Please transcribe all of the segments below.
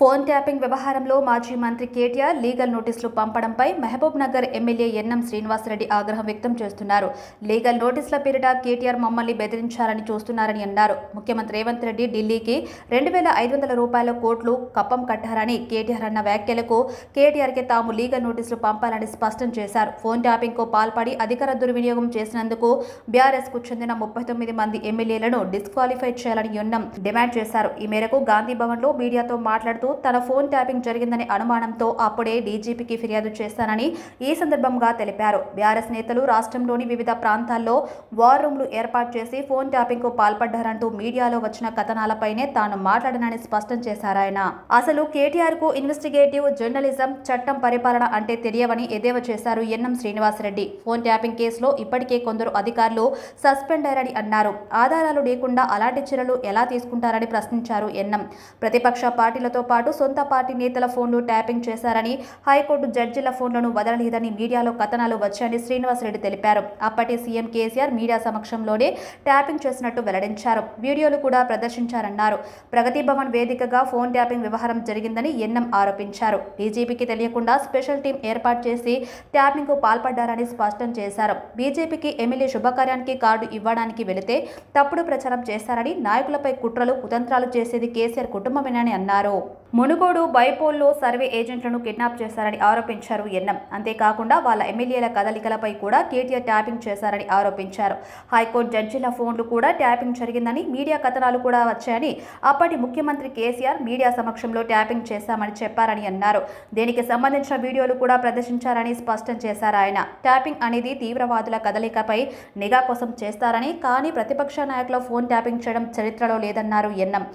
Phone tapping వ్యవహారంలో మాజీ మంత్రి కేటీఆర్ లీగల్ నోటీసులు పంపడంపై మహబూబ్ నగర్ ఎమ్మెల్యే ఎన్ఎం శ్రీనివాసరెడ్డి ఆగ్రహం వ్యక్తం చేస్తున్నారు. లీగల్ నోటీసుల పేరిట కేటీఆర్ మమ్మల్ని బెదిరించాలని చూస్తున్నారని అన్నారు. ముఖ్యమంత్రి రేవంత్ రెడ్డి ఢిల్లీకి 2500 రూపాయల కోట్లు కప్పం కట్టారని కేటీఆర్ అన్న వ్యాఖ్యలకు కేటీఆర్కి తాము లీగల్ నోటీసులు పంపాలని స్పష్టం చేశారు. ఫోన్ ట్యాపింగ్కు పాల్పడి అధికార దుర్వినియోగం చేసినందుకు బీఆర్ఎస్కు చెందిన 39 మంది ఎమ్మెల్యేలను డిస్క్వాలిఫై చేయాలని ఎన్ఎం డిమాండ్ చేశారు. ఈ మేరకు గాంధీ భవన్లో మీడియాతో మాట్లాడుతూ తన ఫోన్ ట్యాపింగ్ జరిగిందని అనుమానంతో అప్పుడే డీజీపీకి ఫిర్యాదు చేశానని ఈ సందర్భంగా తెలిపారు. బీఆర్ఎస్ నేతలు రాష్ట్రంలోని వివిధ ప్రాంతాల్లో వార్ రూమ్లు ఏర్పాటు చేసి ఫోన్ ట్యాపింగ్ కు పాల్పడ్డారంటూ మీడియాలో వచ్చిన కథనాలపైనే తాను మాట్లాడనని స్పష్టం చేశారాయన. అసలు కేటీఆర్ కు ఇన్వెస్టిగేటివ్ జర్నలిజం, చట్టం, పరిపాలన అంటే తెలియవని ఎద్దేవా చేశారు ఎన్ఎం శ్రీనివాసరెడ్డి. ఫోన్ ట్యాపింగ్ కేసులో ఇప్పటికే కొందరు అధికారులు సస్పెండ్ అయ్యారని అన్నారు. ఆధారాలు లేకుండా అలాంటి చర్యలు ఎలా తీసుకుంటారని ప్రశ్నించారు ఎన్ఎం. ప్రతిపక్ష పార్టీలతో పాటు సొంత పార్టీ నేతల ఫోన్లు ట్యాపింగ్ చేశారని, హైకోర్టు జడ్జిల ఫోన్లను వదలలేదని మీడియాలో కథనాలు వచ్చాయని శ్రీనివాసరెడ్డి తెలిపారు. అప్పటి సీఎం కేసీఆర్ మీడియా సమక్షంలోనే ట్యాపింగ్ చేసినట్టు వెల్లడించారు. వీడియోలు కూడా ప్రదర్శించారన్నారు. ప్రగతి భవన్ వేదికగా ఫోన్ ట్యాపింగ్ వ్యవహారం జరిగిందని ఎన్ఎం ఆరోపించారు. డీజీపీకి తెలియకుండా స్పెషల్ టీం ఏర్పాటు చేసి ట్యాపింగ్ కు పాల్పడ్డారని స్పష్టం చేశారు. బీజేపీకి ఎమ్మెల్యే శుభకార్యానికి కార్డు ఇవ్వడానికి వెళితే తప్పుడు ప్రచారం చేశారని, నాయకులపై కుట్రలు, కుతంత్రాలు చేసేది కేసీఆర్ కుటుంబమేనని అన్నారు. మునుగోడు బైపోల్లో సర్వే ఏజెంట్లను కిడ్నాప్ చేశారని ఆరోపించారు ఎన్ఎం. అంతేకాకుండా వాళ్ళ ఎమ్మెల్యేల కదలికలపై కూడా కేటీఆర్ ట్యాపింగ్ చేశారని ఆరోపించారు. హైకోర్టు జడ్జిల ఫోన్లు కూడా ట్యాపింగ్ జరిగిందని, మీడియా కథనాలు కూడా వచ్చాయని, అప్పటి ముఖ్యమంత్రి కేసీఆర్ మీడియా సమక్షంలో ట్యాపింగ్ చేశామని చెప్పారని అన్నారు. దీనికి సంబంధించిన వీడియోలు కూడా ప్రదర్శించారని స్పష్టం చేశారు ఆయన. ట్యాపింగ్ అనేది తీవ్రవాదుల కదలికపై నిఘా కోసం చేస్తారని, కానీ ప్రతిపక్ష నాయకుల ఫోన్ ట్యాపింగ్ చేయడం చరిత్రలో లేదన్నారు ఎన్ఎం.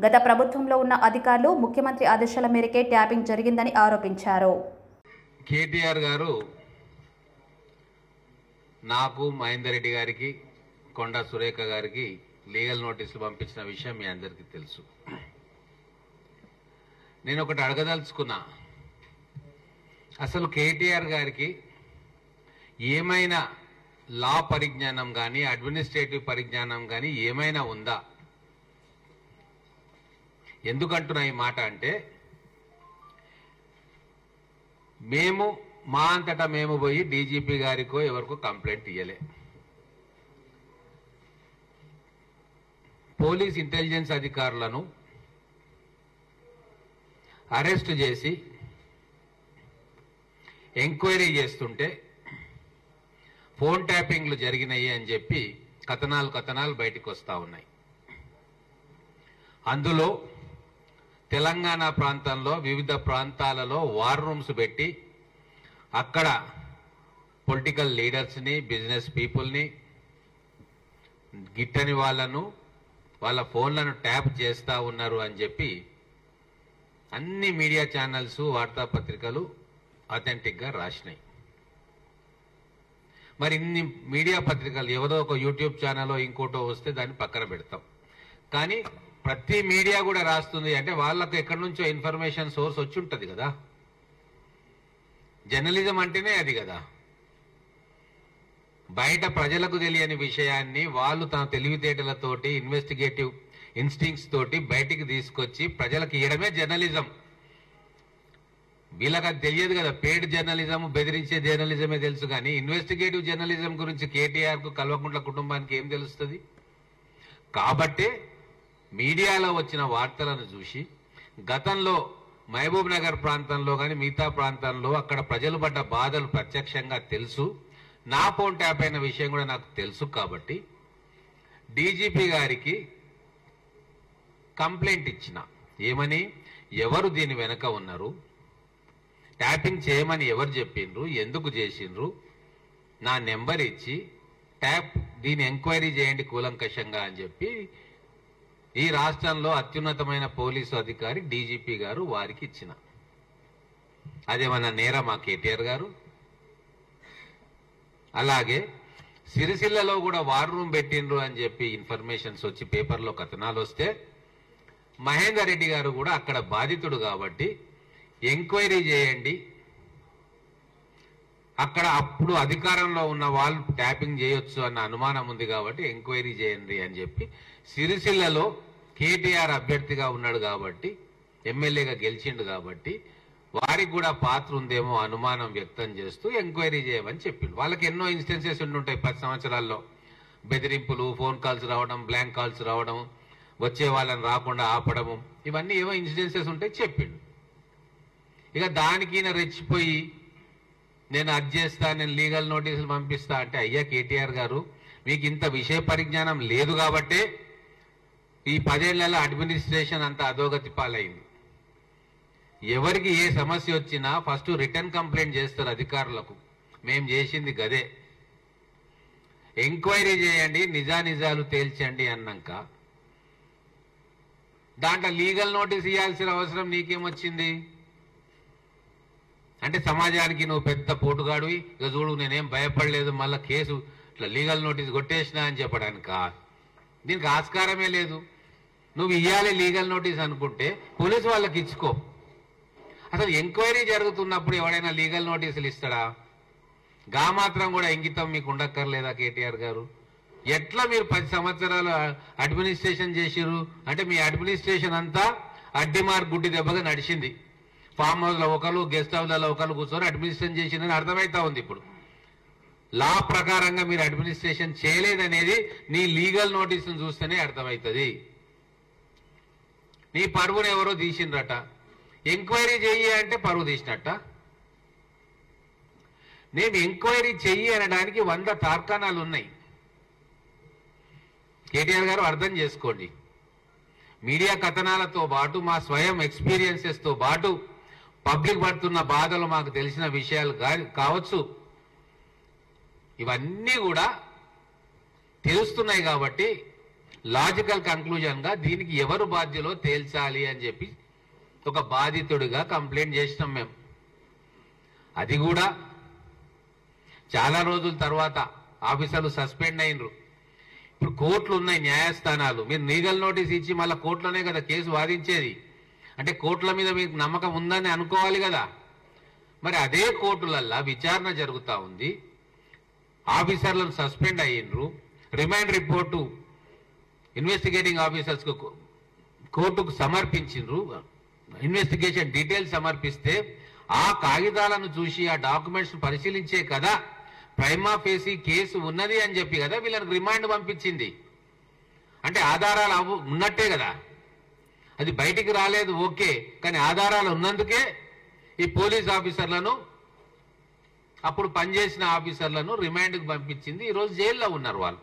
గత ప్రభుత్వంలో ఉన్న అధికారులు ముఖ్యమంత్రి ఆదేశాల మేరకే ట్యాపింగ్ జరిగిందని ఆరోపించారు. కేటీఆర్ గారు నాకు, మహేందర్ రెడ్డి గారికి, కొండా సురేఖ గారికి లీగల్ నోటీసులు పంపించిన విషయం మీ అందరికీ తెలుసు. నేను ఒకటి అడగదలుచుకున్నా, అసలు కేటీఆర్ గారికి ఏమైనా లా పరిజ్ఞానం కానీ, అడ్మినిస్ట్రేటివ్ పరిజ్ఞానం కానీ ఏమైనా ఉందా? ఎందుకంటున్నా ఈ మాట అంటే, మేము మా అంతటా మేము పోయి డీజీపీ గారికో ఎవరికో కంప్లైంట్ ఇయ్యలే. పోలీస్ ఇంటెలిజెన్స్ అధికారులను అరెస్ట్ చేసి ఎంక్వైరీ చేస్తుంటే ఫోన్ ట్యాపింగ్లు జరిగినాయి అని చెప్పి కథనాలు బయటకు వస్తూ ఉన్నాయి. అందులో తెలంగాణ ప్రాంతంలో వివిధ ప్రాంతాలలో వార్ రూమ్స్ పెట్టి అక్కడ పొలిటికల్ లీడర్స్ని, బిజినెస్ పీపుల్ని, గిట్టని వాళ్ళను, వాళ్ళ ఫోన్లను ట్యాప్ చేస్తూ ఉన్నారు అని చెప్పి అన్ని మీడియా ఛానల్స్, వార్తాపత్రికలు అథెంటిక్గా రాసినాయి. మరి ఇన్ని మీడియా పత్రికలు ఎవరో ఒక యూట్యూబ్ ఛానల్లో ఇంకోటో వస్తే దాన్ని పక్కన పెడతాం. కానీ ప్రతి మీడియా కూడా రాస్తుంది అంటే వాళ్ళకు ఎక్కడి నుంచో ఇన్ఫర్మేషన్ సోర్స్ వచ్చి ఉంటుంది కదా. జర్నలిజం అంటేనే అది కదా. బయట ప్రజలకు తెలియని విషయాన్ని వాళ్ళు తన తెలివితేటలతోటి, ఇన్వెస్టిగేటివ్ ఇన్స్టింక్ట్స్ తోటి బయటికి తీసుకొచ్చి ప్రజలకు ఇవ్వడమే జర్నలిజం. వీళ్ళకి అది తెలియదు కదా. పేడ్ జర్నలిజం, బెదిరించే జర్నలిజమే తెలుసు, కానీ ఇన్వెస్టిగేటివ్ జర్నలిజం గురించి కేటీఆర్ కు, కల్వకుంట్ల కుటుంబానికి ఏం తెలుస్తుంది? కాబట్టే మీడియాలో వచ్చిన వార్తలను చూసి గతంలో మహబూబ్ నగర్ ప్రాంతంలో కానీ మిగతా ప్రాంతాల్లో అక్కడ ప్రజలు పడ్డ బాధలు ప్రత్యక్షంగా తెలుసు. నా ఫోన్ ట్యాప్ అయిన విషయం కూడా నాకు తెలుసు. కాబట్టి డీజీపీ గారికి కంప్లైంట్ ఇచ్చిన, ఏమని, ఎవరు దీని వెనక ఉన్నారు, ట్యాపింగ్ చేయమని ఎవరు చెప్పిండ్రు, ఎందుకు చేసిండ్రు, నా నెంబర్ ఇచ్చి దీని ఎంక్వైరీ చేయండి కూలంకషంగా అని చెప్పి ఈ రాష్ట్రంలో అత్యున్నతమైన పోలీసు అధికారి డీజీపీ గారు వారికి ఇచ్చిన. అదేమన్నా నేరమా కేటీఆర్ గారు? అలాగే సిరిసిల్లలో కూడా వార్ రూమ్ పెట్టిండ్రు అని చెప్పి ఇన్ఫర్మేషన్స్ వచ్చి పేపర్లో కథనాలు వస్తే మహేందర్ రెడ్డి గారు కూడా అక్కడ బాధితుడు కాబట్టి ఎంక్వైరీ చేయండి, అక్కడ అప్పుడు అధికారంలో ఉన్న వాళ్ళు ట్యాపింగ్ చేయొచ్చు అన్న అనుమానం ఉంది కాబట్టి ఎంక్వైరీ చేయండి అని చెప్పి సిరిసిల్లలో కేటీఆర్ అభ్యర్థిగా ఉన్నాడు కాబట్టి ఎమ్మెల్యేగా గెలిచిండు కాబట్టి వారికి కూడా పాత్ర ఉందేమో అనుమానం వ్యక్తం చేస్తూ ఎంక్వైరీ చేయమని చెప్పిండు. వాళ్ళకి ఎన్నో ఇన్స్టెన్సెస్ ఉండుంటాయి 10 సంవత్సరాల్లో. బెదిరింపులు, ఫోన్ కాల్స్ రావడం, బ్లాంక్ కాల్స్ రావడం, వచ్చే వాళ్ళని రాకుండా ఆపడము, ఇవన్నీ ఏవో ఇన్సిడెన్సెస్ ఉంటాయి చెప్పిండు. ఇక దానికి ఈయన రెచ్చిపోయి నేను అది చేస్తా, నేను లీగల్ నోటీసులు పంపిస్తా అంటే, అయ్యా కేటీఆర్ గారు, మీకు ఇంత విషయ పరిజ్ఞానం లేదు కాబట్టే ఈ 10 ఏళ్లలో అడ్మినిస్ట్రేషన్ అంతా అధోగతి పాలైంది. ఎవరికి ఏ సమస్య వచ్చినా ఫస్ట్ రిటర్న్ కంప్లైంట్ చేస్తారు అధికారులకు. మేం చేసింది గదే. ఎంక్వైరీ చేయండి, నిజానిజాలు తేల్చండి అన్నాక దాంట్లో లీగల్ నోటీస్ ఇవ్వాల్సిన అవసరం నీకేమొచ్చింది? అంటే సమాజానికి నువ్వు పెద్ద పోటుగాడివి, ఇక చూడు నేనేం భయపడలేదు, మళ్ళా కేసు ఇట్లా లీగల్ నోటీస్ కొట్టేసినా అని చెప్పడానిక? దీనికి ఆస్కారమే లేదు. నువ్వు ఇవ్వాలి లీగల్ నోటీస్ అనుకుంటే పోలీసు వాళ్ళకి ఇచ్చుకో. అసలు ఎంక్వైరీ జరుగుతున్నప్పుడు ఎవడైనా లీగల్ నోటీసులు ఇస్తాడా? గా మాత్రం కూడా ఇంగితం మీకు ఉండక్కర్లేదా కేటీఆర్ గారు? ఎట్లా మీరు 10 సంవత్సరాలు అడ్మినిస్ట్రేషన్ చేసిరు అంటే మీ అడ్మినిస్ట్రేషన్ అంతా అడ్డిమార్ గుడ్డి దెబ్బగా నడిచింది. ఫామ్ హౌస్ లో ఒకరు, గెస్ట్ హౌస్లలో ఒకరు కూర్చొని అడ్మినిస్ట్రేషన్ చేసిందని అర్థమైతా ఉంది. ఇప్పుడు లా ప్రకారంగా మీరు అడ్మినిస్ట్రేషన్ చేయలేదనేది నీ లీగల్ నోటీసును చూస్తేనే అర్థమవుతుంది. నీ పరువును ఎవరో తీసిండ్రట, ఎంక్వైరీ చెయ్యి అంటే పరువు తీసినట్ట. నేను ఎంక్వైరీ చెయ్యి అనడానికి 100 తార్కాణాలు ఉన్నాయి. కేటీఆర్ గారు అర్థం చేసుకోండి. మీడియా కథనాలతో పాటు మా స్వయం ఎక్స్పీరియన్సెస్ తో పాటు పబ్లిక్ పడుతున్న బాధలు మాకు తెలిసిన విషయాలు కావచ్చు, ఇవన్నీ కూడా తెలుస్తున్నాయి. కాబట్టి లాజికల్ కంక్లూజన్ గా దీనికి ఎవరు బాధ్యులో తేల్చాలి అని చెప్పి ఒక బాధితుడిగా కంప్లైంట్ చేసినాం మేము. అది కూడా చాలా రోజుల తర్వాత ఆఫీసర్లు సస్పెండ్ అయినరు. ఇప్పుడు కోర్టులు ఉన్నాయి, న్యాయస్థానాలు. మీరు లీగల్ నోటీస్ ఇచ్చి మళ్ళీ కోర్టులోనే కదా కేసు వాదించేది. అంటే కోర్టుల మీద మీకు నమ్మకం ఉందని అనుకోవాలి కదా. మరి అదే కోర్టులల్లా విచారణ జరుగుతూ ఉంది, ఆఫీసర్లను సస్పెండ్ అయ్యిండ్రు, రిమాండ్ రిపోర్టు ఇన్వెస్టిగేటింగ్ ఆఫీసర్స్ కోర్టుకు సమర్పించిండ్రు, ఇన్వెస్టిగేషన్ డీటెయిల్స్ సమర్పిస్తే ఆ కాగితాలను చూసి ఆ డాక్యుమెంట్స్ పరిశీలించే కదా ప్రైమా ఫేసి కేసు ఉన్నది అని చెప్పి కదా వీళ్ళని రిమాండ్ పంపించింది. అంటే ఆధారాలు ఉన్నట్టే కదా. అది బయటికి రాలేదు ఓకే, కానీ ఆధారాలు ఉన్నందుకే ఈ పోలీస్ ఆఫీసర్లను, అప్పుడు పనిచేసిన ఆఫీసర్లను రిమాండ్కి పంపించింది. ఈరోజు జైల్లో ఉన్నారు వాళ్ళు.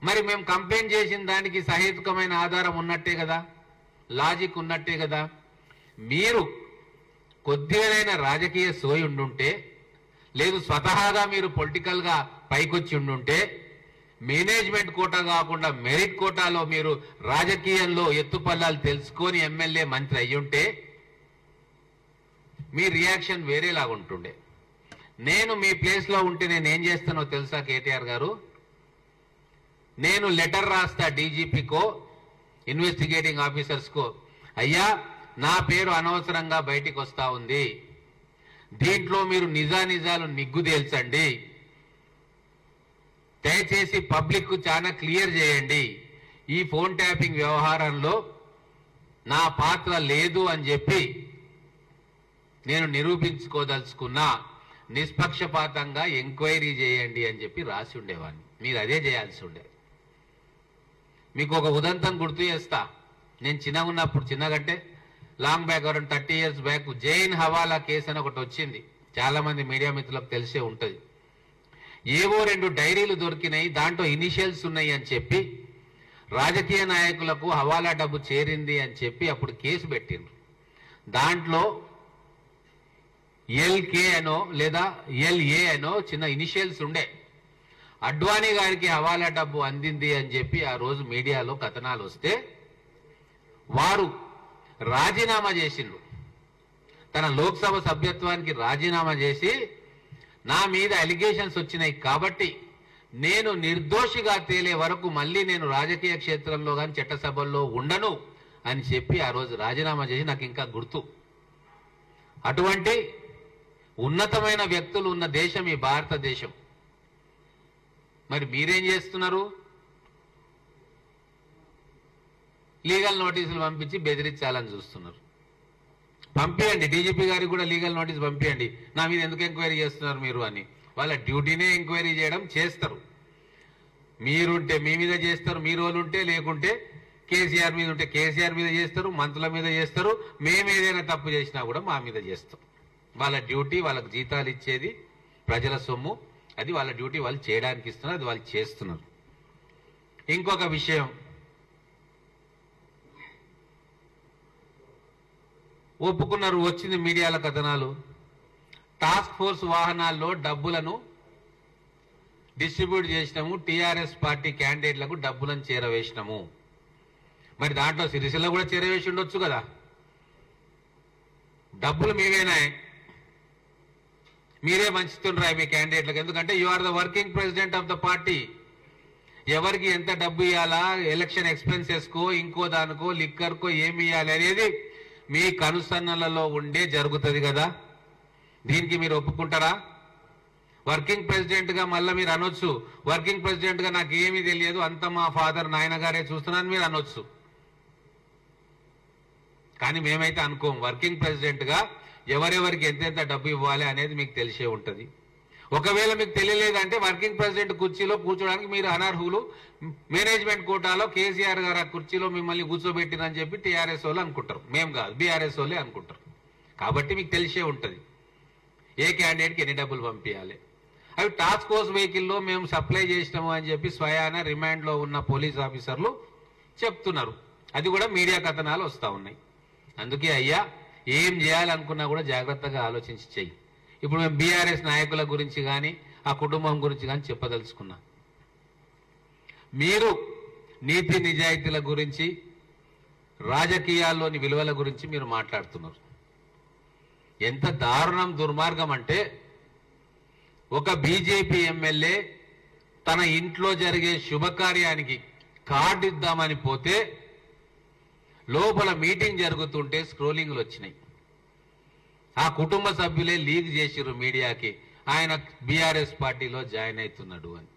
మరి మేము కంప్లైంట్ చేసిన దానికి సహేతుకమైన ఆధారం ఉన్నట్టే కదా, లాజిక్ ఉన్నట్టే కదా. మీరు కొద్దిగానైనా రాజకీయ సోయి ఉండుంటే, లేదు స్వతహాగా మీరు పొలిటికల్ గా పైకొచ్చి ఉండుంటే, మేనేజ్మెంట్ కోటా కాకుండా మెరిట్ కోటాలో మీరు రాజకీయంలో ఎత్తుపల్లాలు తెలుసుకొని ఎమ్మెల్యే మంత్రి అయ్యుంటే మీ రియాక్షన్ వేరేలాగా ఉంటుండే. నేను మీ ప్లేస్ లో ఉంటే నేను ఏం చేస్తానో తెలుసా కేటీఆర్ గారు? నేను లెటర్ రాస్తా డీజీపీకో, ఇన్వెస్టిగేటింగ్ ఆఫీసర్స్ కో, అయ్యా నా పేరు అనవసరంగా బయటికి వస్తా ఉంది, దీంట్లో మీరు నిజానిజాలు నిగ్గుదేల్చండి, దయచేసి పబ్లిక్ కు చాలా క్లియర్ చేయండి, ఈ ఫోన్ ట్యాపింగ్ వ్యవహారంలో నా పాత్ర లేదు అని చెప్పి నేను నిరూపించుకోదలుచుకున్నా, నిష్పక్షపాతంగా ఎంక్వైరీ చేయండి అని చెప్పి రాసి ఉండేవాడిని. మీరు అదే చేయాల్సి ఉండేది. మీకు ఒక ఉదంతం గుర్తు చేస్తా. నేను చిన్నగా ఉన్నప్పుడు, చిన్నగంటే long back, 30 years back, Jain హవాలా కేసు అని ఒకటి వచ్చింది. చాలా మంది మీడియా మిత్రులకు తెలిసే ఉంటది. ఏవో 2 డైరీలు దొరికినాయి, దాంట్లో ఇనిషియల్స్ ఉన్నాయి అని చెప్పి రాజకీయ నాయకులకు హవాలా డబ్బు చేరింది అని చెప్పి అప్పుడు కేసు పెట్టిండ్రు. దాంట్లో ఎల్కే అనో లేదా ఎల్ఏ అనో చిన్న ఇనిషియల్స్ ఉండే. అడ్వాణీ గారికి హవాలా డబ్బు అందింది అని చెప్పి ఆ రోజు మీడియాలో కథనాలు వస్తే వారు రాజీనామా చేసిండ్రు. తన లోక్సభ సభ్యత్వానికి రాజీనామా చేసి, నా మీద అలిగేషన్స్ వచ్చినాయి కాబట్టి నేను నిర్దోషిగా తేలే వరకు మళ్ళీ నేను రాజకీయ క్షేత్రంలో కానీ చట్టసభల్లో ఉండను అని చెప్పి ఆ రోజు రాజీనామా చేసి, నాకు ఇంకా గుర్తు. అటువంటి ఉన్నతమైన వ్యక్తులు ఉన్న దేశం ఈ భారతదేశం. మరి మీరేం చేస్తున్నారు? లీగల్ నోటీసులు పంపించి బెదిరించాలని చూస్తున్నారు. పంపించండి, డీజీపీ గారికి కూడా లీగల్ నోటీస్ పంపించండి. నా మీద ఎందుకు ఎంక్వైరీ చేస్తున్నారు మీరు అని. వాళ్ళ డ్యూటీనే ఎంక్వైరీ చేయడం, చేస్తారు. మీరుంటే మీ మీద చేస్తారు, మీ రోల్ ఉంటే, లేకుంటే కేసీఆర్ మీద ఉంటే కేసీఆర్ మీద చేస్తారు, మంత్రుల మీద చేస్తారు. మేము ఏదైనా తప్పు చేసినా కూడా మా మీద చేస్తాం. వాళ్ళ డ్యూటీ, వాళ్ళకు జీతాలు ఇచ్చేది ప్రజల సొమ్ము, అది వాళ్ళ డ్యూటీ వాళ్ళు చేయడానికి ఇస్తున్నారు, అది వాళ్ళు చేస్తున్నారు. ఇంకొక విషయం, ఒప్పుకున్నారు, వచ్చింది మీడియాల కథనాలు. టాస్క్ ఫోర్స్ వాహనాల్లో డబ్బులను డిస్ట్రిబ్యూట్ చేసినాము, టీఆర్ఎస్ పార్టీ క్యాండిడేట్లకు డబ్బులను చేరవేసినాము. మరి దాంట్లో సిరిసిల్ల కూడా చేరవేసి ఉండొచ్చు కదా. డబ్బులు మీవేనా, మీరే మంచుతుండ్రా మీ క్యాండిడేట్లకు. ఎందుకంటే you are the working president of the party. ఎవరికి ఎంత డబ్బు ఇవ్వాలా, ఎలక్షన్ ఎక్స్పెన్సెస్ కో, ఇంకో దానికో, లిక్కర్ కో ఏమి ఇవ్వాలి అనేది మీ కనుసన్నలలో ఉండే జరుగుతుంది కదా. దీనికి మీరు ఒప్పుకుంటారా? వర్కింగ్ ప్రెసిడెంట్ గా మళ్ళీ మీరు అనొచ్చు, వర్కింగ్ ప్రెసిడెంట్ గా నాకు ఏమీ తెలియదు, అంత మా ఫాదర్ నాయనగారే చూస్తున్నాను మీరు అనొచ్చు. కానీ మేమైతే అనుకోం. వర్కింగ్ ప్రెసిడెంట్ గా ఎవరెవరికి ఎంతెంత డబ్బు ఇవ్వాలి అనేది మీకు తెలిసే ఉంటది. ఒకవేళ మీకు తెలియలేదంటే వర్కింగ్ ప్రెసిడెంట్ కుర్చీలో కూర్చోడానికి మీరు అనర్హులు, మేనేజ్మెంట్ కోటాలో కేసీఆర్ గారు ఆ కుర్చీలో మిమ్మల్ని కూర్చోబెట్టిందని చెప్పి టీఆర్ఎస్ వాళ్ళు అనుకుంటారు. మేము కాదు, బీఆర్ఎస్ వాళ్ళే అనుకుంటారు. కాబట్టి మీకు తెలిసే ఉంటది ఏ క్యాండిడేట్కి ఎన్ని డబ్బులు పంపించాలి. అవి టాస్క్ ఫోర్స్ వెహికల్లో మేము సప్లై చేసినాము అని చెప్పి స్వయాన రిమాండ్లో ఉన్న పోలీస్ ఆఫీసర్లు చెప్తున్నారు. అది కూడా మీడియా కథనాలు వస్తూ ఉన్నాయి. అందుకే అయ్యా, ఏం చేయాలనుకున్నా కూడా జాగ్రత్తగా ఆలోచించి చెయ్యి. ఇప్పుడు మేము బీఆర్ఎస్ నాయకుల గురించి కానీ ఆ కుటుంబం గురించి కానీ చెప్పదలుచుకున్నా. మీరు నీతి నిజాయితీల గురించి, రాజకీయాల్లోని విలువల గురించి మీరు మాట్లాడుతున్నారు. ఎంత దారుణం, దుర్మార్గం అంటే, ఒక బీజేపీ ఎమ్మెల్యే తన ఇంట్లో జరిగే శుభకార్యానికి కార్డు ఇద్దామని పోతే లోపల మీటింగ్ జరుగుతుంటే స్క్రోలింగ్లు వచ్చినాయి. ఆ కుటుంబ సభ్యులే లీక్ చేసిర్రు మీడియాకి, ఆయన బీఆర్ఎస్ పార్టీలో జాయిన్ అవుతున్నాడు అని.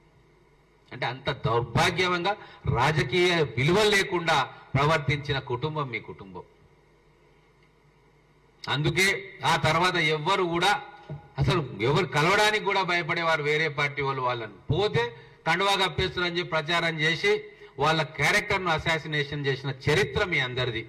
అంటే అంత దౌర్భాగ్యంగా రాజకీయ విలువలు లేకుండా ప్రవర్తించిన కుటుంబం మీ కుటుంబం. అందుకే ఆ తర్వాత ఎవ్వరు కూడా అసలు ఎవరు కలవడానికి కూడా భయపడేవారు వేరే పార్టీ వాళ్ళు. వాళ్ళని పోతే కండువా కప్పేస్తున్నారని చెప్పి ప్రచారం చేసి వాళ్ళ క్యారెక్టర్ను అసాసినేషన్ చేసిన చరిత్ర మీ అందరిది.